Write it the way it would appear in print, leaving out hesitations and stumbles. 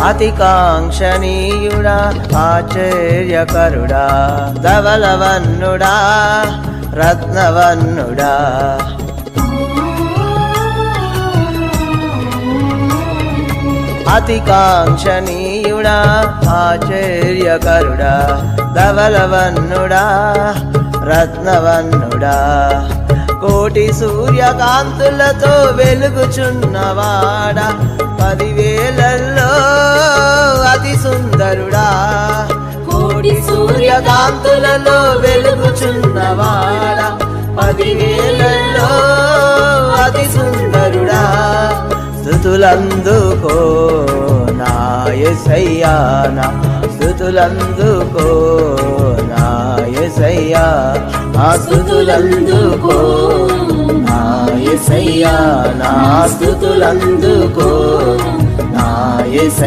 అతి కాంక్షణీయుడా ఆశ్చర్యకరుడా ధవలవన్నుడా రత్నవన్నుడా అతి కాంక్షణీయుడా ఆశ్చర్యకరుడా ధవలవన్నుడా రత్నవన్నుడా కోటి సూర్యకాంతులతో వెలుగుచున్నవాడా 10,000ల్లో అతి సుందరుడా కోటి సూర్యకాంతులలో వెలుగుచున్నవాడా 10,000ల్లో అతి సుందరుడా స్తుతులందుకో నా యేసయ్యా నా స్తుతులందుకో నా యేసయ్యా ఆ స్తుతులందుకో నా యేసయ్యా నా స్తుతులందుకో నా యేసయ్యా